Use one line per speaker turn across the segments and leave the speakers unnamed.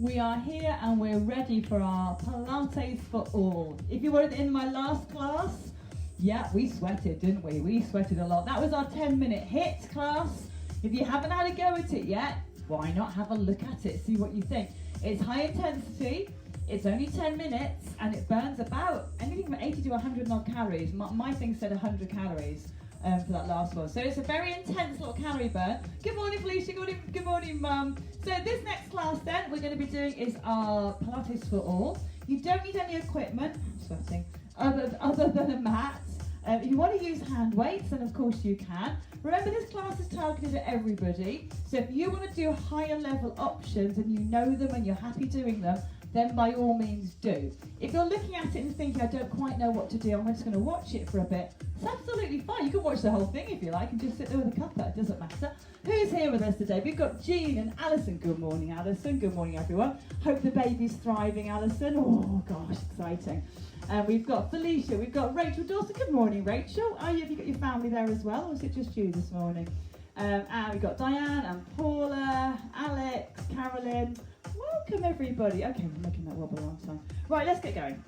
We are here and we're ready for our Pilates for all. If you weren't in my last class, yeah, we sweated, didn't we? We sweated a lot. That was our 10-minute HIIT class. If you haven't had a go at it yet, why not have a look at it, see what you think. It's high intensity, it's only 10 minutes, and it burns about anything from 80 to 100 odd calories. My thing said 100 calories. For that last one. So it's a very intense little calorie burn. Good morning, Felicia. Good morning, Mum. So this next class then we're going to be doing is our Pilates for all. You don't need any equipment, I'm sweating, other than a mat. If you want to use hand weights, then of course you can. Remember, this class is targeted at everybody. So if you want to do higher level options and you know them and you're happy doing them, then by all means do. If you're looking at it and thinking, I don't quite know what to do, I'm just going to watch it for a bit, it's absolutely fine. You can watch the whole thing if you like and just sit there with a cuppa, it doesn't matter. Who's here with us today? We've got Jean and Alison. Good morning, Alison. Good morning, everyone. Hope the baby's thriving, Alison. Oh gosh, exciting. And we've got Felicia, we've got Rachel Dawson. Good morning, Rachel. Have you got your family there as well, or is it just you this morning? And we've got Diane and Paula, Alex, Carolyn. Welcome everybody. Okay, I'm making that wobble on time. Right, let's get going.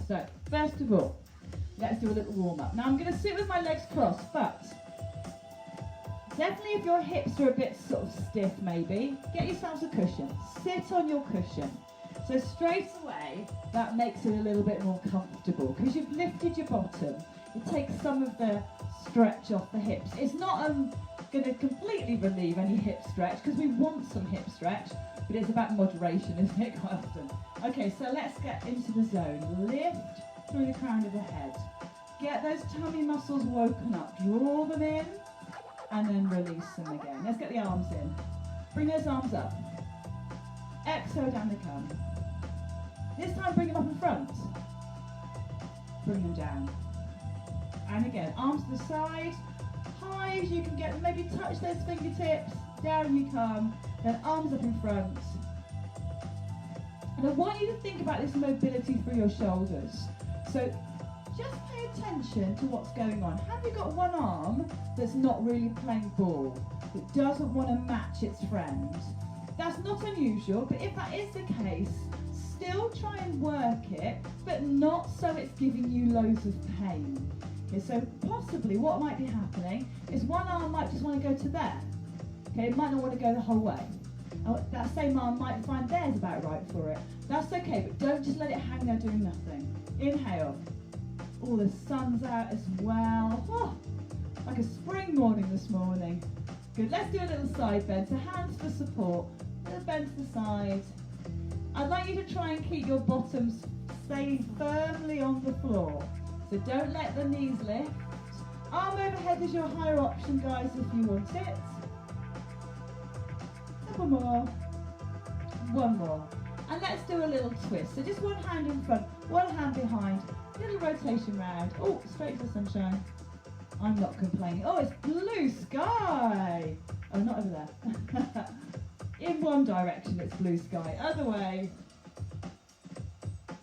So, first of all, let's do a little warm up. Now I'm going to sit with my legs crossed, but definitely if your hips are a bit sort of stiff maybe, get yourselves a cushion. Sit on your cushion. So straight away, that makes it a little bit more comfortable because you've lifted your bottom. It takes some of the stretch off the hips. It's not going to completely relieve any hip stretch because we want some hip stretch, but it's about moderation, isn't it, quite often? Okay, so let's get into the zone. Lift through the crown of the head. Get those tummy muscles woken up. Draw them in and then release them again. Let's get the arms in. Bring those arms up. Exhale, down they come. This time bring them up in front. Bring them down. And again, arms to the side. High as you can get them. Maybe touch those fingertips. Down you come. Then arms up in front. And I want you to think about this mobility through your shoulders. So just pay attention to what's going on. Have you got one arm that's not really playing ball, that doesn't want to match its friend? That's not unusual, but if that is the case, still try and work it, but not so it's giving you loads of pain. Okay, so possibly what might be happening is one arm might just want to go to there. Okay, it might not want to go the whole way. That same arm might find theirs about right for it. That's okay, but don't just let it hang there doing nothing. Inhale. Oh, the sun's out as well. Oh, like a spring morning this morning. Good, let's do a little side bend. So hands for support, little bend to the side. I'd like you to try and keep your bottoms staying firmly on the floor. So don't let the knees lift. Arm overhead is your higher option, guys, if you want it. Couple more. One more. And let's do a little twist. So just one hand in front, one hand behind. Little rotation round. Oh, straight to the sunshine. I'm not complaining. Oh, it's blue sky. Oh, not over there. In one direction, it's blue sky. Other way.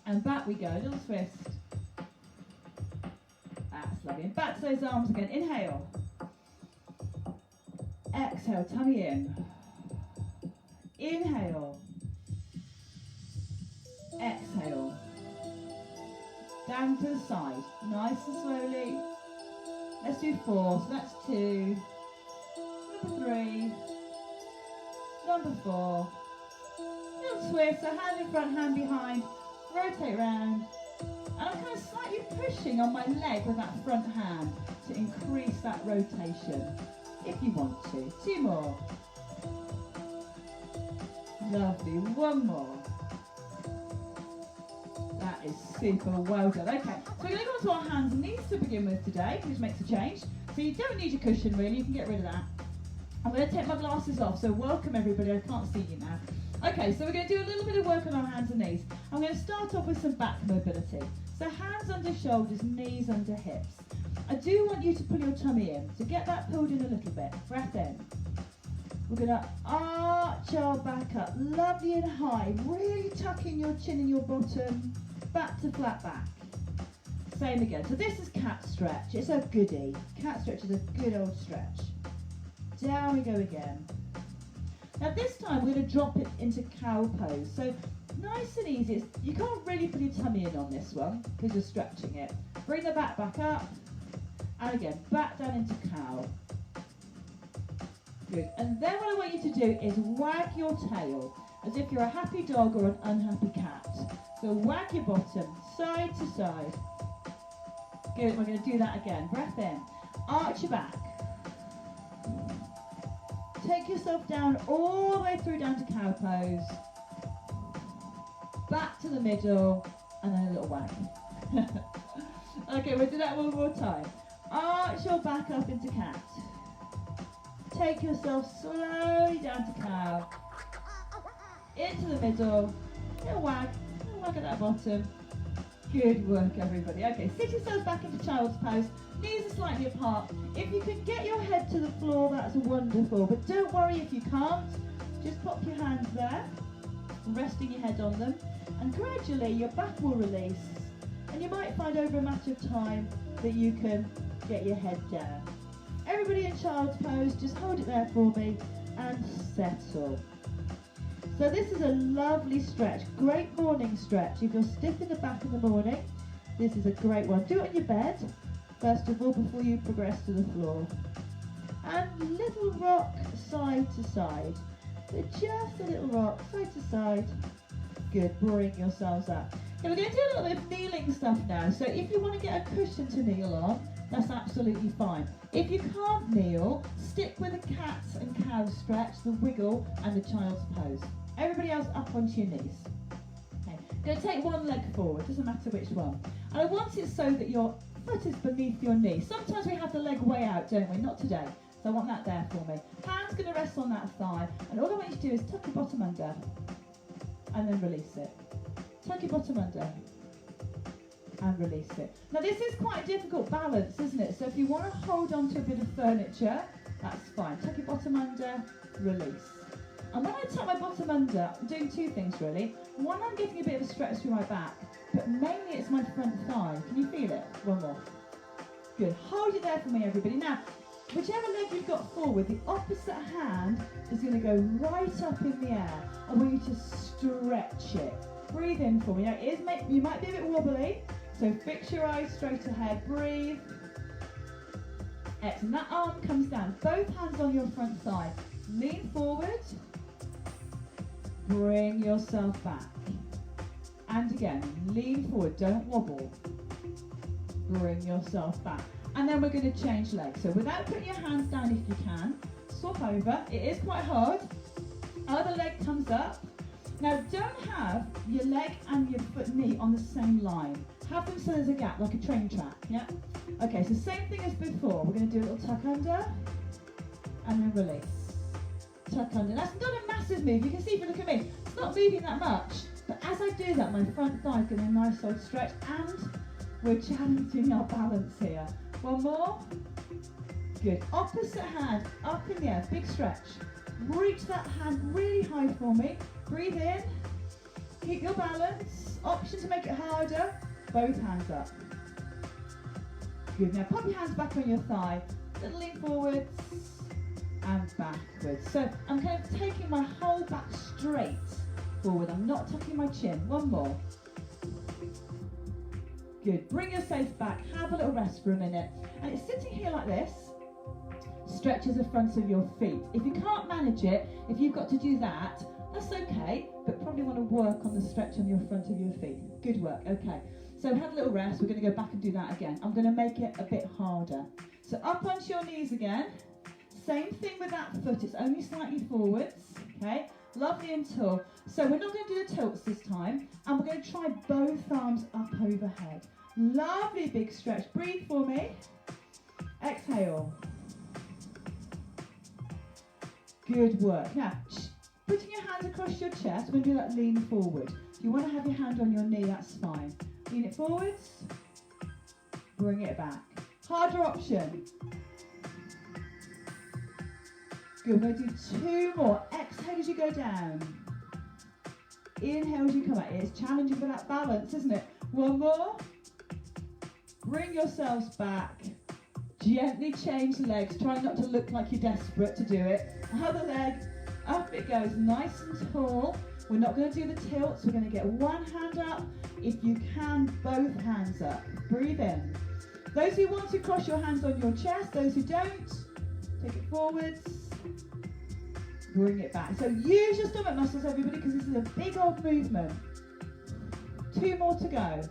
And back we go. Little twist. That's lovely. And back to those arms again. Inhale. Exhale. Tummy in. Inhale. Exhale. Down to the side. Nice and slowly. Let's do 4. So that's 2. Number 3. Number 4. Little twist. So hand in front, hand behind. Rotate round. And I'm kind of slightly pushing on my leg with that front hand to increase that rotation. If you want to. 2 more. Lovely. 1 more. That is super well done. Okay, so we're going to go on to our hands and knees to begin with today, which makes a change. So you don't need your cushion really, you can get rid of that. I'm going to take my glasses off, so welcome everybody, I can't see you now. Okay, so we're going to do a little bit of work on our hands and knees. I'm going to start off with some back mobility. So hands under shoulders, knees under hips. I do want you to pull your tummy in, so get that pulled in a little bit. Breath in. We're going to arch our back up, lovely and high, really tucking your chin in your bottom, back to flat back. Same again. So this is cat stretch. It's a goodie. Cat stretch is a good old stretch. Down we go again. Now this time we're going to drop it into cow pose. So nice and easy. You can't really put your tummy in on this one because you're stretching it. Bring the back up. And again, back down into cow. Good. And then what I want you to do is wag your tail as if you're a happy dog or an unhappy cat. So wag your bottom side to side. Good. We're going to do that again. Breath in. Arch your back. Take yourself down all the way through down to cow pose. Back to the middle and then a little wag. Okay, we'll do that one more time. Arch your back up into cat. Take yourself slowly down to cow. Into the middle. Little wag at that bottom. Good work, everybody. Okay, sit yourselves back into child's pose. Knees are slightly apart. If you can get your head to the floor, that's wonderful. But don't worry if you can't. Just pop your hands there, resting your head on them. And gradually your back will release. And you might find over a matter of time that you can get your head down. Everybody in child's pose, just hold it there for me and settle. So this is a lovely stretch, great morning stretch. If you're stiff in the back in the morning, this is a great one. Do it on your bed, first of all, before you progress to the floor. And little rock side to side. So just a little rock side to side. Good, bring yourselves up. Okay, we're going to do a little bit of kneeling stuff now. So if you want to get a cushion to kneel on, that's absolutely fine. If you can't kneel, stick with the cat and cow stretch, the wiggle and the child's pose. Everybody else up onto your knees. Okay, going to take one leg forward, doesn't matter which one. And I want it so that your foot is beneath your knee. Sometimes we have the leg way out, don't we? Not today. So I want that there for me. Hand's going to rest on that thigh. And all I want you to do is tuck your bottom under and then release it. Tuck your bottom under and release it. Now this is quite a difficult balance, isn't it? So if you want to hold on to a bit of furniture, that's fine. Tuck your bottom under, release. And when I tuck my bottom under, I'm doing two things really. One, I'm getting a bit of a stretch through my back, but mainly it's my front thigh. Can you feel it? One more. Good. Hold it there for me, everybody. Now, whichever leg you've got forward, the opposite hand is going to go right up in the air. I want you to stretch it. Breathe in for me. Now, you might be a bit wobbly, so fix your eyes straight ahead. Breathe. Excellent. That arm comes down. Both hands on your front thigh. Lean forward. Bring yourself back. And again, lean forward. Don't wobble. Bring yourself back. And then we're going to change legs. So without putting your hands down if you can, swap over. It is quite hard. Other leg comes up. Now don't have your leg and your foot knee on the same line. Have them so there's a gap, like a train track, yeah? Okay, so same thing as before. We're going to do a little tuck under and then release. Tuck under. That's not a massive move. You can see if you look at me, it's not moving that much. But as I do that, my front thigh is getting a nice old stretch and we're challenging our balance here. One more. Good. Opposite hand, up in the air, big stretch. Reach that hand really high for me. Breathe in. Keep your balance. Option to make it harder. Both hands up. Good. Now pop your hands back on your thigh. Little lean forwards and backwards. So I'm kind of taking my whole back straight forward. I'm not tucking my chin. One more. Good. Bring yourself back. Have a little rest for a minute. And it's sitting here like this. Stretches the front of your feet. If you can't manage it, if you've got to do that, that's okay, but probably want to work on the stretch on your front of your feet. Good work. Okay. So have a little rest. We're going to go back and do that again. I'm going to make it a bit harder. So up onto your knees again. Same thing with that foot. It's only slightly forwards. Okay. Lovely and tall. So we're not going to do the tilts this time, and we're going to try both arms up overhead. Lovely big stretch. Breathe for me. Exhale. Good work. Now, putting your hands across your chest, we're going to do that lean forward. If you want to have your hand on your knee, that's fine. Lean it forwards. Bring it back. Harder option. Good. We're going to do two more. Exhale as you go down. Inhale as you come out. It's challenging for that balance, isn't it? One more. Bring yourselves back. Gently change the legs. Try not to look like you're desperate to do it. Other leg. Up it goes, nice and tall. We're not going to do the tilts. We're going to get one hand up. If you can, both hands up. Breathe in. Those who want to, cross your hands on your chest. Those who don't, take it forwards. Bring it back. So use your stomach muscles, everybody, because this is a big old movement. 2 more to go.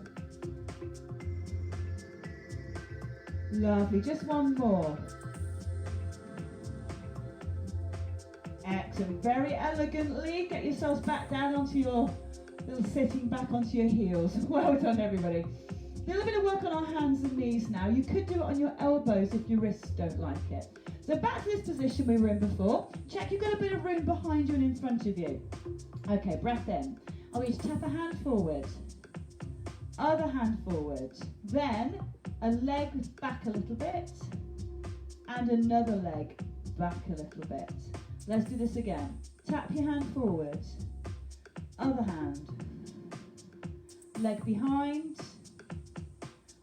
Lovely. Just 1 more. Excellent. Very elegantly. Get yourselves back down onto your little sitting back onto your heels. Well done, everybody. A little bit of work on our hands and knees now. You could do it on your elbows if your wrists don't like it. So back to this position we were in before. Check you've got a bit of room behind you and in front of you. Okay, breath in. I want you to tap a hand forward. Other hand forward. Then a leg back a little bit. And another leg back a little bit. Let's do this again. Tap your hand forward. Other hand. Leg behind.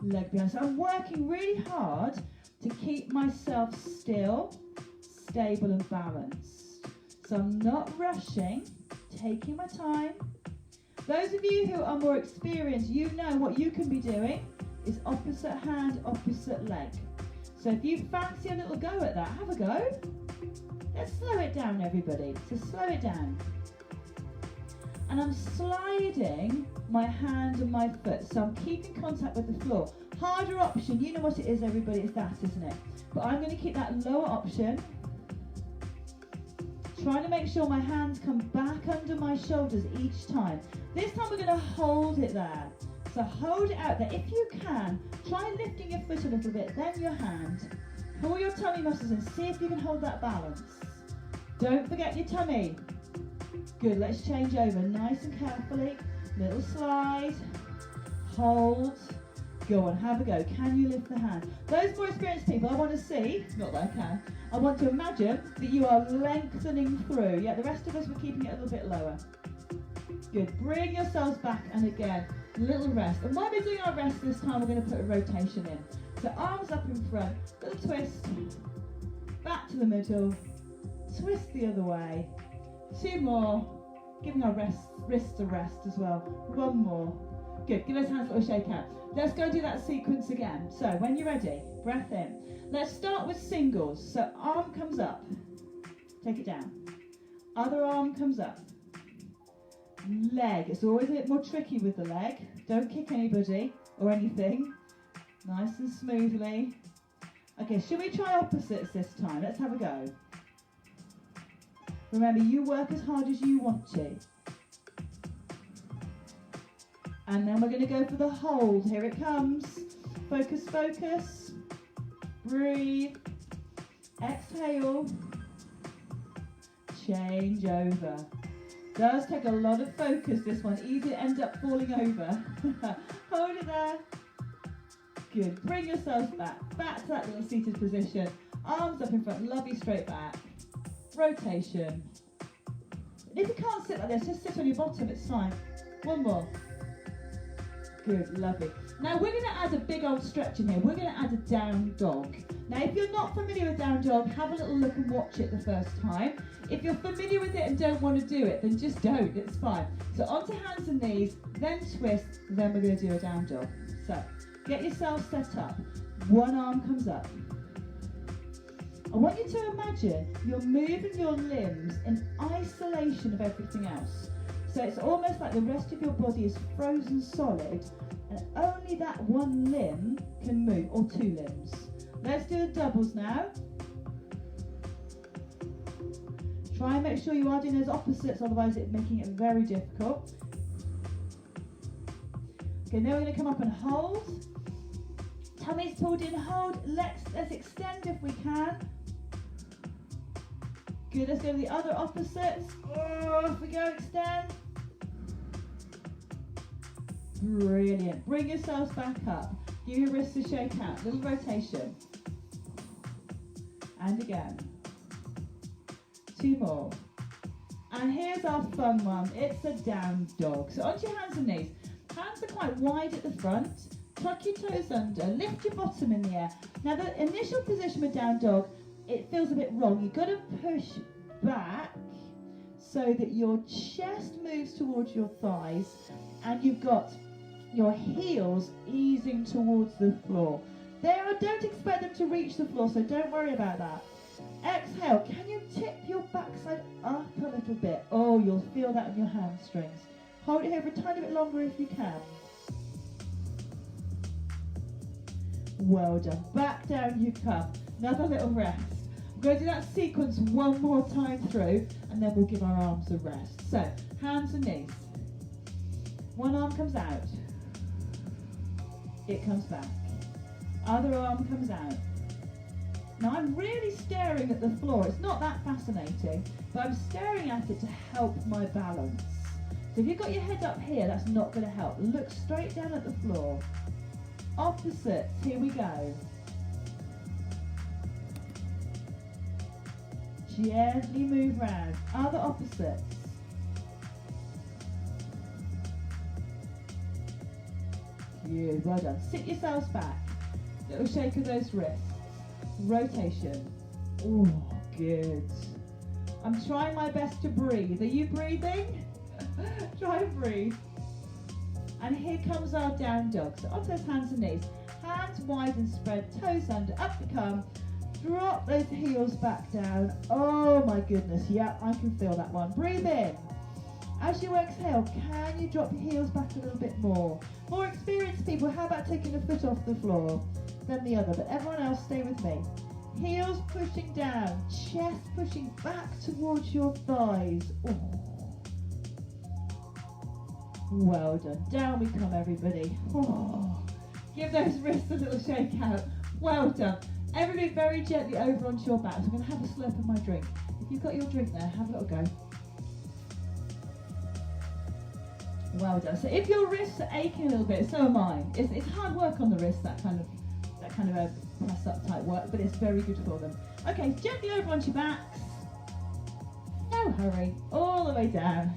Leg behind. So I'm working really hard to keep myself still, stable and balanced. So I'm not rushing, taking my time. Those of you who are more experienced, you know what you can be doing is opposite hand, opposite leg. So if you fancy a little go at that, have a go. Let's slow it down, everybody. So slow it down. And I'm sliding my hand and my foot. So I'm keeping contact with the floor. Harder option, you know what it is, everybody, it's that, isn't it? But I'm going to keep that lower option. Trying to make sure my hands come back under my shoulders each time. This time we're going to hold it there. So hold it out there. If you can, try lifting your foot a little bit, then your hand. Pull your tummy muscles and see if you can hold that balance. Don't forget your tummy. Good, let's change over nice and carefully. Little slide. Hold. Go on, have a go. Can you lift the hand? Those more experienced people, I want to see, not that I can, I want to imagine that you are lengthening through. Yeah, the rest of us, we're keeping it a little bit lower. Good, bring yourselves back, and again, little rest. And while we're doing our rest this time, we're going to put a rotation in. So arms up in front, little twist, back to the middle, twist the other way. 2 more, giving our wrists a rest as well. 1 more. Good, give those hands a little shake out. Let's go do that sequence again. So when you're ready, breath in. Let's start with singles. So arm comes up, take it down. Other arm comes up. Leg, it's always a bit more tricky with the leg. Don't kick anybody or anything. Nice and smoothly. Okay, should we try opposites this time? Let's have a go. Remember, you work as hard as you want to. And then we're going to go for the hold. Here it comes. Focus, focus. Breathe. Exhale. Change over. Does take a lot of focus, this one. Easy to end up falling over. Hold it there. Good. Bring yourselves back. Back to that little seated position. Arms up in front. Lovely straight back. Rotation. If you can't sit like this, just sit on your bottom. It's fine. 1 more. Good, lovely. Now we're going to add a big old stretch in here. We're going to add a down dog. Now if you're not familiar with down dog, have a little look and watch it the first time. If you're familiar with it and don't want to do it, then just don't, it's fine. So onto hands and knees, then twist, then we're going to do a down dog. So get yourself set up. 1 arm comes up. I want you to imagine you're moving your limbs in isolation of everything else. So it's almost like the rest of your body is frozen solid and only that 1 limb can move, or 2 limbs. Let's do the doubles now. Try and make sure you are doing those opposites, otherwise it's making it very difficult. Okay, now we're going to come up and hold. Tummy's pulled in, hold. Let's extend if we can. Good, let's go to the other opposites. Oh, off we go, extend. Brilliant. Bring yourselves back up. Give your wrists a shake out. Little rotation. And again. 2 more. And here's our fun one. It's a down dog. So onto your hands and knees. Hands are quite wide at the front. Tuck your toes under. Lift your bottom in the air. Now the initial position with down dog, it feels a bit wrong. You've got to push back so that your chest moves towards your thighs and you've got your heels easing towards the floor. Don't expect them to reach the floor, so don't worry about that. Exhale, can you tip your backside up a little bit? Oh, you'll feel that in your hamstrings. Hold it here for a tiny bit longer if you can. Well done. Back down you come. Another little rest. We're going to do that sequence one more time through, and then we'll give our arms a rest. So, hands and knees. One arm comes out. It comes back. Other arm comes out. Now I'm really staring at the floor. It's not that fascinating, but I'm staring at it to help my balance. So if you've got your head up here, that's not going to help. Look straight down at the floor. Opposites, here we go. Gently move round. Other opposites. Good, well done. Sit yourselves back. Little shake of those wrists. Rotation. Oh, good. I'm trying my best to breathe. Are you breathing? Try and breathe. And here comes our down dog. So onto those hands and knees. Hands wide and spread, toes under, up you come. Drop those heels back down. Oh my goodness, yeah, I can feel that one. Breathe in. As you exhale, can you drop your heels back a little bit more? More experienced people, how about taking a foot off the floor, then the other, but everyone else stay with me. Heels pushing down, chest pushing back towards your thighs. Oh. Well done. Down we come, everybody. Oh. Give those wrists a little shake out. Well done. Everybody very gently over onto your back. So I'm going to have a slurp of my drink. If you've got your drink there, have a little go. Well done. So if your wrists are aching a little bit, so are mine. It's hard work on the wrists, that kind of a press up type work, but it's very good for them. Okay, gently over onto your backs. No hurry. All the way down.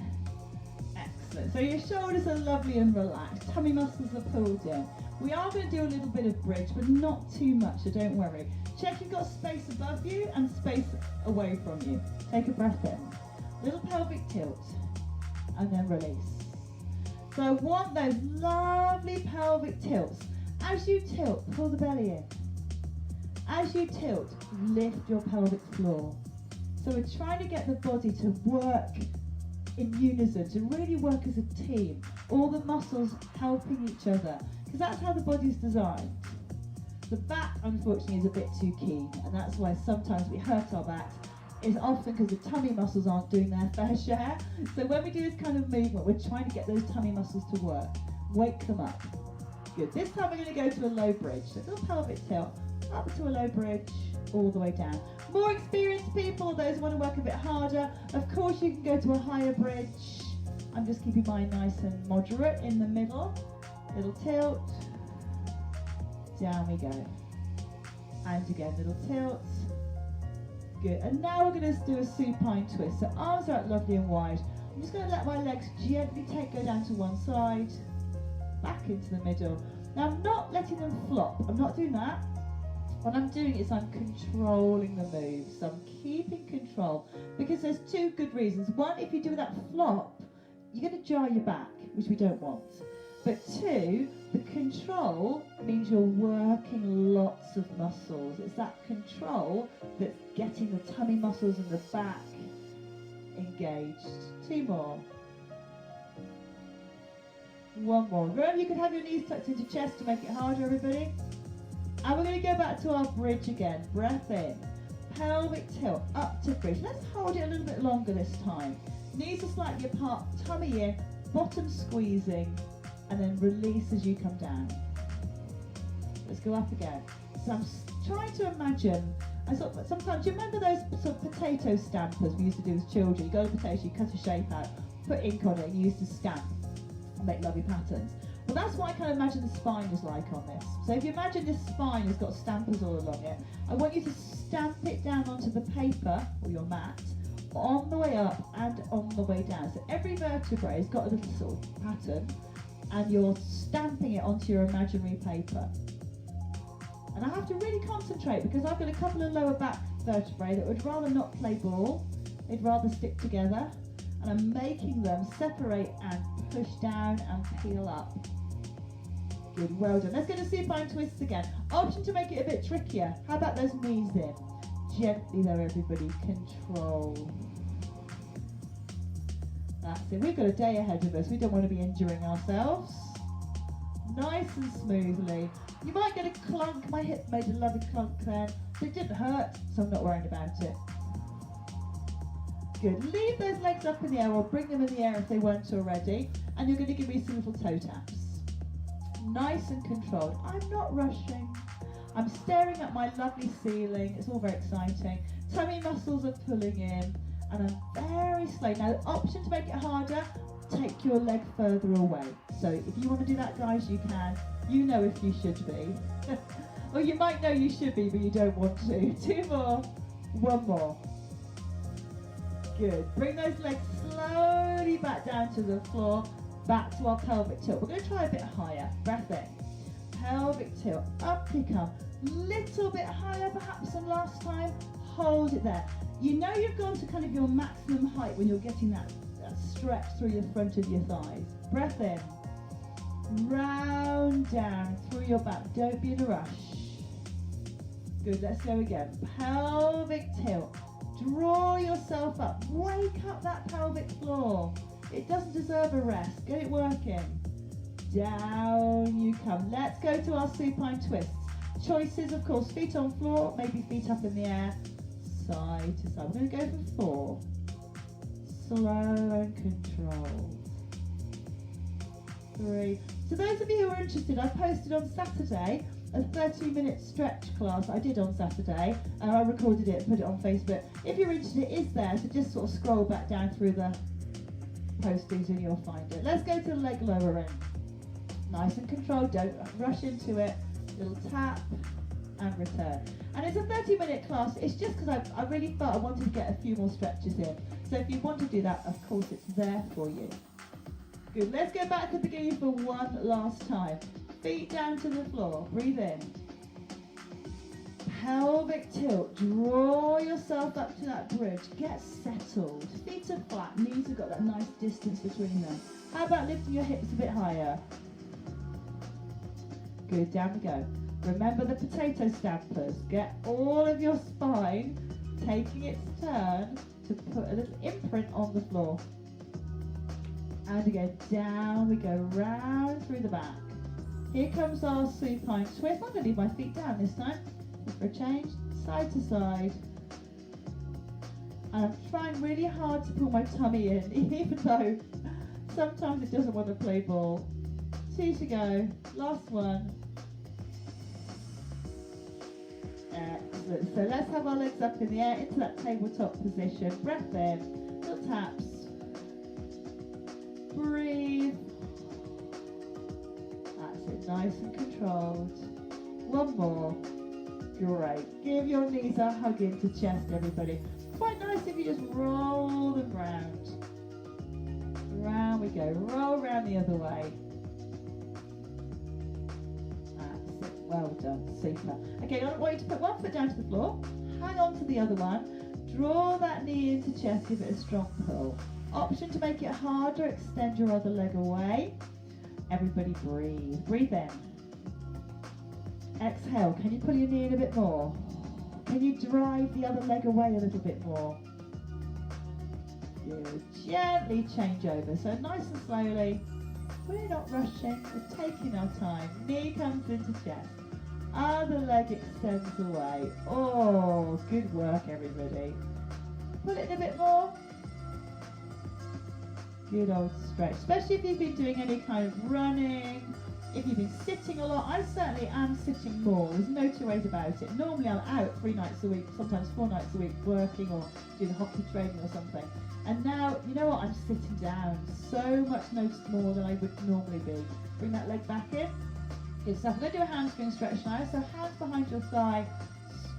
Excellent. So your shoulders are lovely and relaxed. Tummy muscles are pulled in. We are going to do a little bit of bridge, but not too much, so don't worry. Check you've got space above you and space away from you. Take a breath in. Little pelvic tilt, and then release. So I want those lovely pelvic tilts. As you tilt, pull the belly in. As you tilt, lift your pelvic floor. So we're trying to get the body to work in unison, to really work as a team. All the muscles helping each other, because that's how the body's designed. The back, unfortunately, is a bit too keen, and that's why sometimes we hurt our backs. It's often because the tummy muscles aren't doing their fair share. So when we do this kind of movement, we're trying to get those tummy muscles to work. Wake them up. Good. This time we're going to go to a low bridge. So a little pelvic tilt, up to a low bridge, all the way down. More experienced people, those who want to work a bit harder, of course you can go to a higher bridge. I'm just keeping mine nice and moderate in the middle. Little tilt. Down we go. And again, little tilt. Good. And now we're going to do a supine twist. So arms are out lovely and wide. I'm just going to let my legs gently go down to one side, back into the middle. Now I'm not letting them flop. I'm not doing that. What I'm doing is I'm controlling the move. So I'm keeping control, because there's two good reasons. One, if you do that flop, you're going to jar your back, which we don't want. But two, the control means you're working lots of muscles. It's that control that's getting the tummy muscles and the back engaged. Two more. One more. Remember, you can have your knees tucked into chest to make it harder, everybody. And we're going to go back to our bridge again. Breath in. Pelvic tilt up to bridge. Let's hold it a little bit longer this time. Knees are slightly apart, tummy in, bottom squeezing, and then release as you come down. Let's go up again. So I'm trying to imagine, sometimes, do you remember those sort of potato stampers we used to do as children? You got a potato, you cut a shape out, put ink on it, and you used to stamp and make lovely patterns. Well, that's what I kind of imagine the spine is like on this. So if you imagine this spine has got stampers all along it, I want you to stamp it down onto the paper or your mat, on the way up and on the way down. So every vertebrae has got a little sort of pattern, and you're stamping it onto your imaginary paper. And I have to really concentrate, because I've got a couple of lower back vertebrae that would rather not play ball. They'd rather stick together. and I'm making them separate and push down and peel up. Good, well done. Let's go to supine twists again. Option to make it a bit trickier. How about those knees in? Gently though, everybody, control. That's it. We've got a day ahead of us. We don't want to be injuring ourselves. Nice and smoothly. You might get a clunk. My hip made a lovely clunk then, but it didn't hurt, so I'm not worried about it. Good. Leave those legs up in the air, or bring them in the air if they weren't already, and you're going to give me some little toe taps. Nice and controlled. I'm not rushing. I'm staring at my lovely ceiling. It's all very exciting. Tummy muscles are pulling in, and I'm very slow. Now, the option to make it harder, take your leg further away. So if you want to do that, guys, you can. You know if you should be. Or you might know you should be, but you don't want to. 2 more. 1 more. Good. Bring those legs slowly back down to the floor, back to our pelvic tilt. We're going to try a bit higher. Breath in. Pelvic tilt. Up you come. Little bit higher perhaps than last time. Hold it there. You know you've gone to kind of your maximum height when you're getting that stretch through the front of your thighs. Breath in. Round down through your back. Don't be in a rush. Good, let's go again. Pelvic tilt. Draw yourself up. Wake up that pelvic floor. It doesn't deserve a rest. Get it working. Down you come. Let's go to our supine twists. Choices, of course, feet on floor, maybe feet up in the air, side to side. We're going to go for 4. Slow and controlled. 3. So those of you who are interested, I posted on Saturday a 30-minute stretch class I did on Saturday, and I recorded it and put it on Facebook. If you're interested, it is there, so just sort of scroll back down through the postings and you'll find it. Let's go to the leg lowering. Nice and controlled, don't rush into it. Little tap and return. And it's a 30-minute class. It's just because I really felt I wanted to get a few more stretches in. So if you want to do that, of course it's there for you. Good, let's go back to the beginning for one last time. Feet down to the floor, breathe in. Pelvic tilt, draw yourself up to that bridge, get settled. Feet are flat, knees have got that nice distance between them. How about lifting your hips a bit higher? Good, down we go. Remember the potato stampers. Get all of your spine taking its turn to put a little imprint on the floor. And again, down we go, round through the back. Here comes our supine twist. I'm going to leave my feet down this time. For a change, side to side. And I'm trying really hard to pull my tummy in, even though sometimes it doesn't want to play ball. 2 to go, last one. Excellent. So let's have our legs up in the air into that tabletop position. Breath in, little taps. Breathe. That's it, nice and controlled. 1 more. Great. Give your knees a hug into chest, everybody. Quite nice if you just roll them round. Round we go. Roll round the other way. That's it. Well done. Super. Okay, I want you to put one foot down to the floor. Hang on to the other one. Draw that knee into chest. Give it a strong pull. Option to make it harder. Extend your other leg away. Everybody breathe. Breathe in. Exhale. Can you pull your knee in a bit more? Can you drive the other leg away a little bit more? Good. Gently change over. So nice and slowly. We're not rushing. We're taking our time. Knee comes into chest. Other leg extends away. Oh, good work, everybody. Pull it in a bit more. Good old stretch. Especially if you've been doing any kind of running. If you've been sitting a lot, I certainly am sitting more. There's no 2 ways about it. Normally I'm out 3 nights a week, sometimes 4 nights a week, working or doing hockey training or something. And now, you know what, I'm sitting down so much more than I would normally be. Bring that leg back in. Good stuff. We're going to do a hamstring stretch now. So hands behind your thigh,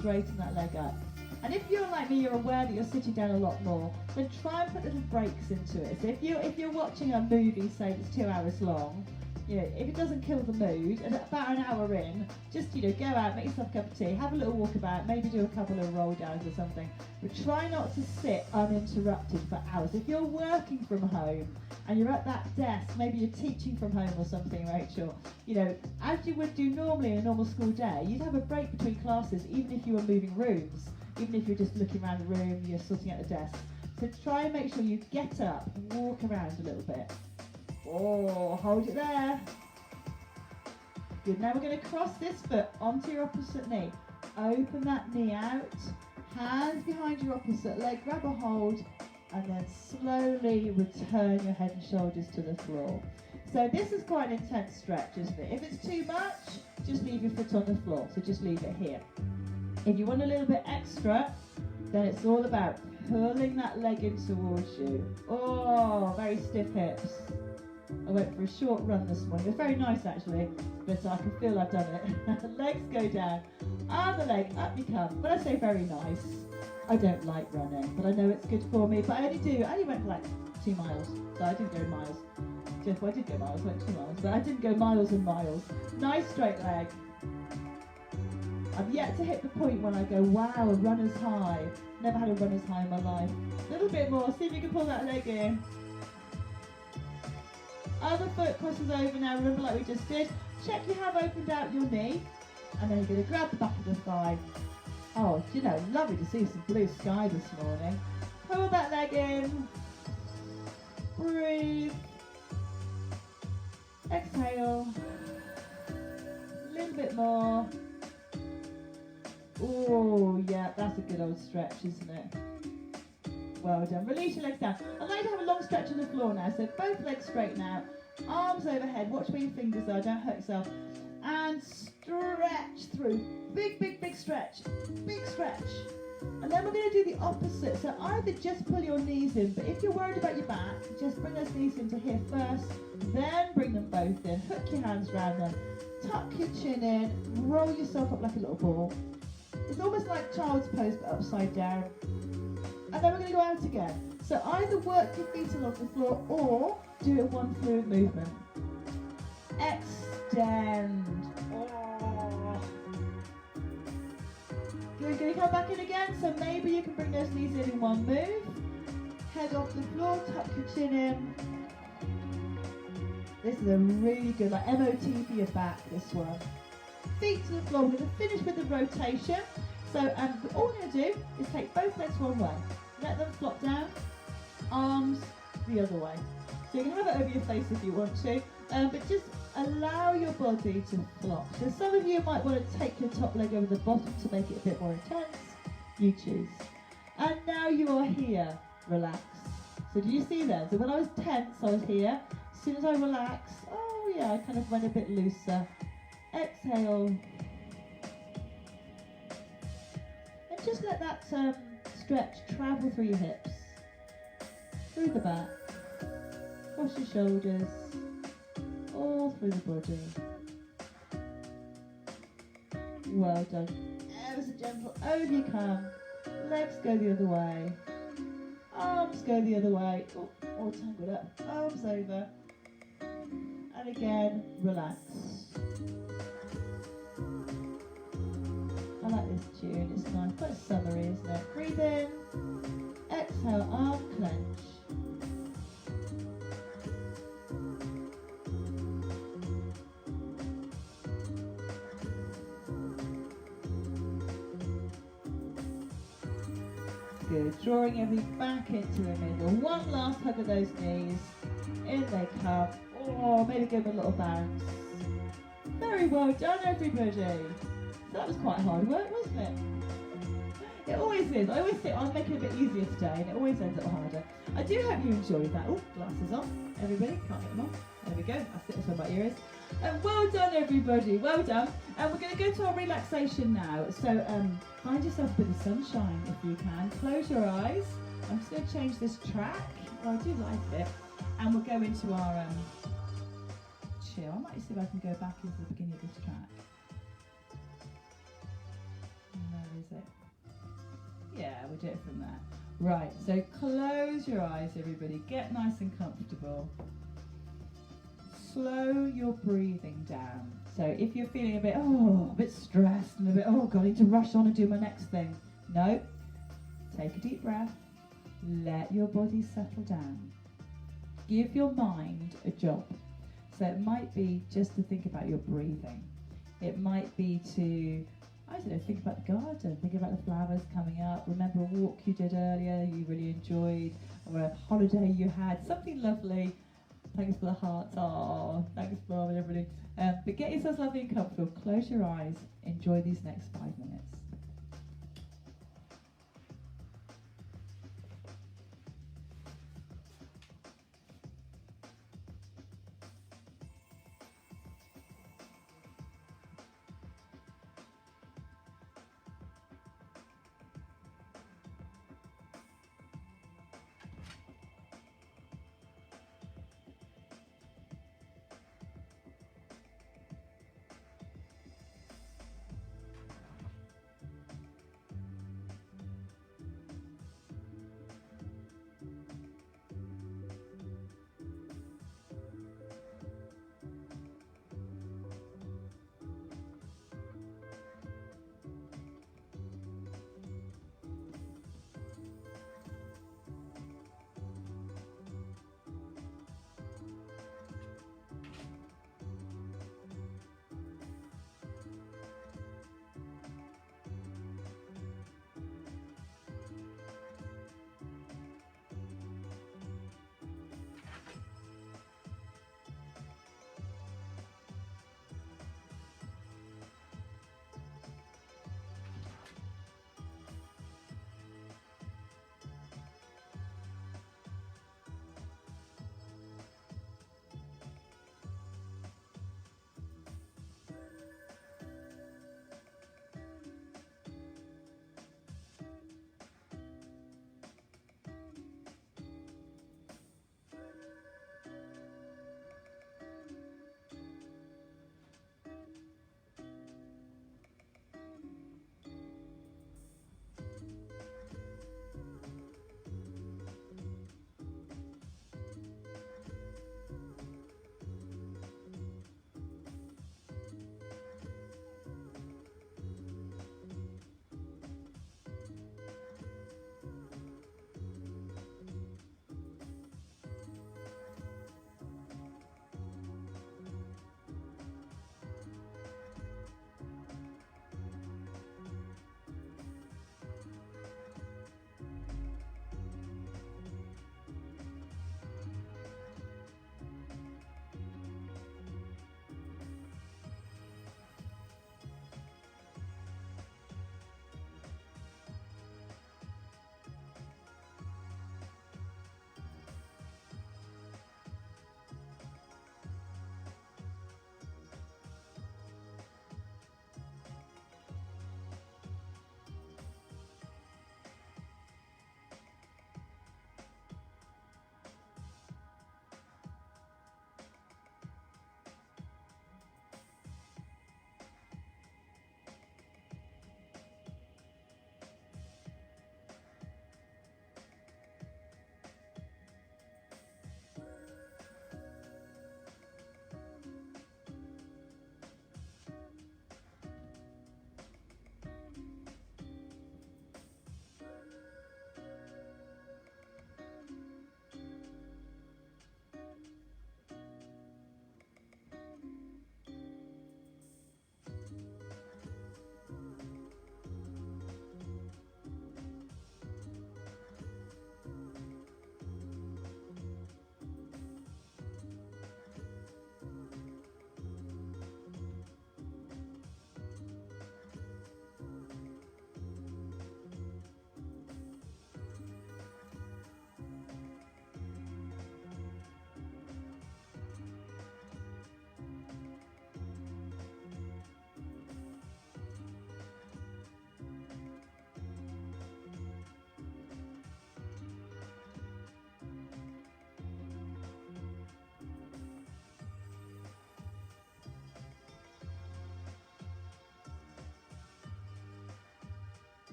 straighten that leg up. And if you're like me, you're aware that you're sitting down a lot more, then try and put little breaks into it. So if you're watching a movie, say that's 2 hours long, You know, if it doesn't kill the mood, and about an hour in, just, you know, go out, make yourself a cup of tea, have a little walk about, maybe do a couple of roll downs or something, but try not to sit uninterrupted for hours. If you're working from home and you're at that desk, maybe you're teaching from home or something, Rachel, you know, as you would do normally in a normal school day, you'd have a break between classes, even if you were moving rooms, even if you're just looking around the room, you're sorting out the desk. So try and make sure you get up and walk around a little bit. Oh, hold it there. Good, now we're going to cross this foot onto your opposite knee. Open that knee out, hands behind your opposite leg, grab a hold, and then slowly return your head and shoulders to the floor. So this is quite an intense stretch, isn't it? If it's too much, just leave your foot on the floor, so just leave it here. If you want a little bit extra, then it's all about pulling that leg in towards you. Oh, very stiff hips. I went for a short run this morning. It was very nice actually, but I can feel I've done it. Legs go down, other leg, up you come. When I say very nice, I don't like running, but I know it's good for me. But I only went for like 2 miles, so I didn't go miles. Well, I did go miles, I went 2 miles, but I didn't go miles and miles. Nice straight leg. I've yet to hit the point when I go, wow, a runner's high. Never had a runner's high in my life. A little bit more, see if you can pull that leg in. Other foot crosses over now, remember like we just did. Check you have opened out your knee, and then you're going to grab the back of the thigh. Oh, you know, lovely to see some blue sky this morning. Pull that leg in. Breathe. Exhale. A little bit more. Oh, yeah, that's a good old stretch, isn't it? Well done. Release your legs down. I'd like to have a long stretch on the floor now. So both legs straighten out, arms overhead. Watch where your fingers are. Don't hurt yourself. And stretch through. Big, big, big stretch. Big stretch. And then we're going to do the opposite. So either just pull your knees in, but if you're worried about your back, just bring those knees into here first, then bring them both in. Hook your hands around them. Tuck your chin in. Roll yourself up like a little ball. It's almost like child's pose, but upside down. And then we're going to go out again. So either work your feet along the floor or do it one fluid movement. Extend. Oh. Good, going to come back in again. So maybe you can bring those knees in one move. Head off the floor, tuck your chin in. This is a really good, like MOT for your back, this one. Feet to the floor. We're going to finish with the rotation. So all we're going to do is take both legs one way. Let them flop down. Arms the other way. So you can have it over your face if you want to, but just allow your body to flop. So some of you might want to take your top leg over the bottom to make it a bit more intense. You choose. And now you are here. Relax. So do you see that? So when I was tense, I was here. As soon as I relax, oh yeah, I kind of went a bit looser. Exhale. And just let that stretch travel through your hips, through the back, across your shoulders, all through the body. Well done. Ever so gentle. Over you come. Legs go the other way. Arms go the other way. Oh, all tangled up. Arms over. And again, relax. I like this tune, it's nice, quite summery, isn't it? Breathe in, exhale, arm clench. Good, drawing everything back into the middle. One last hug of those knees, in they come. Oh, maybe give them a little bounce. Very well done, everybody. That was quite hard work, wasn't it? It always is. I always think I'll make it a bit easier today, and it always ends up harder. I do hope you enjoyed that. Oh, glasses on. Everybody, can't get them on. There we go. I sit this on my ears. Well done, everybody. Well done. And we're going to go to our relaxation now. So find yourself a bit of sunshine if you can. Close your eyes. I'm just going to change this track. Well, I do like it. And we'll go into our chill. I might see if I can go back into the beginning of this track. Where is it? Yeah, we'll do it from there. Right, so close your eyes, everybody. Get nice and comfortable. slow your breathing down. So if you're feeling a bit stressed and oh God, I need to rush on and do my next thing. No, take a deep breath, let your body settle down. Give your mind a job. So it might be just to think about your breathing. It might be to, I don't know, think about the garden, think about the flowers coming up, remember a walk you did earlier you really enjoyed, or a holiday you had, something lovely. Thanks for the hearts. Oh, thanks for everybody. But get yourselves lovely and comfortable. Close your eyes. Enjoy these next 5 minutes.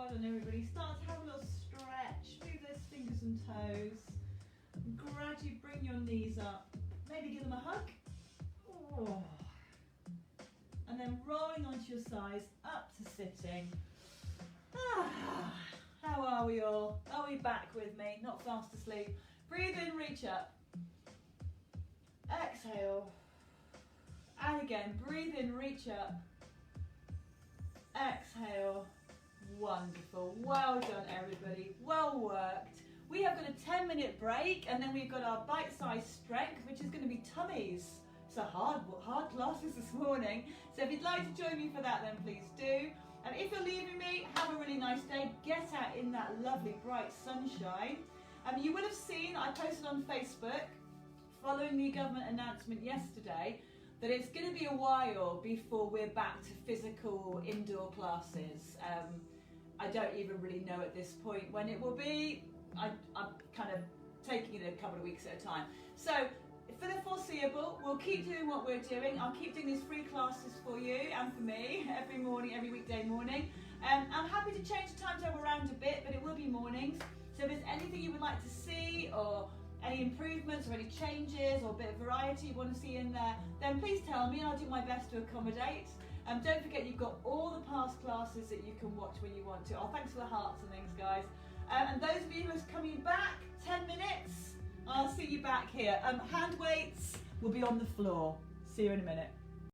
well done everybody. Start to have a little stretch, move those fingers and toes. And gradually bring your knees up. Maybe give them a hug. Oh. And then rolling onto your sides, up to sitting. Ah. How are we all? Are we back with me? Not fast asleep. Breathe in, reach up. Exhale. And again, breathe in, reach up. Exhale. Wonderful. Well done, everybody. Well worked. We have got a 10-minute break, and then we've got our bite-sized strength, which is going to be tummies. It's a hard classes this morning. So if you'd like to join me for that, then please do. And if you're leaving me, have a really nice day. Get out in that lovely bright sunshine. You would have seen, I posted on Facebook, following the government announcement yesterday, that it's going to be a while before we're back to physical indoor classes. I don't even really know at this point when it will be. I'm kind of taking it a couple of weeks at a time. So for the foreseeable, we'll keep doing what we're doing. I'll keep doing these free classes for you and for me every morning, every weekday morning. I'm happy to change the timetable around a bit, but it will be mornings. So if there's anything you would like to see, or any improvements or any changes or a bit of variety you want to see in there, then please tell me and I'll do my best to accommodate. Don't forget you've got all the past classes that you can watch when you want to. Oh, thanks for the hearts and things, guys. And those of you who are coming back, 10 minutes, I'll see you back here. Hand weights will be on the floor. See you in a minute.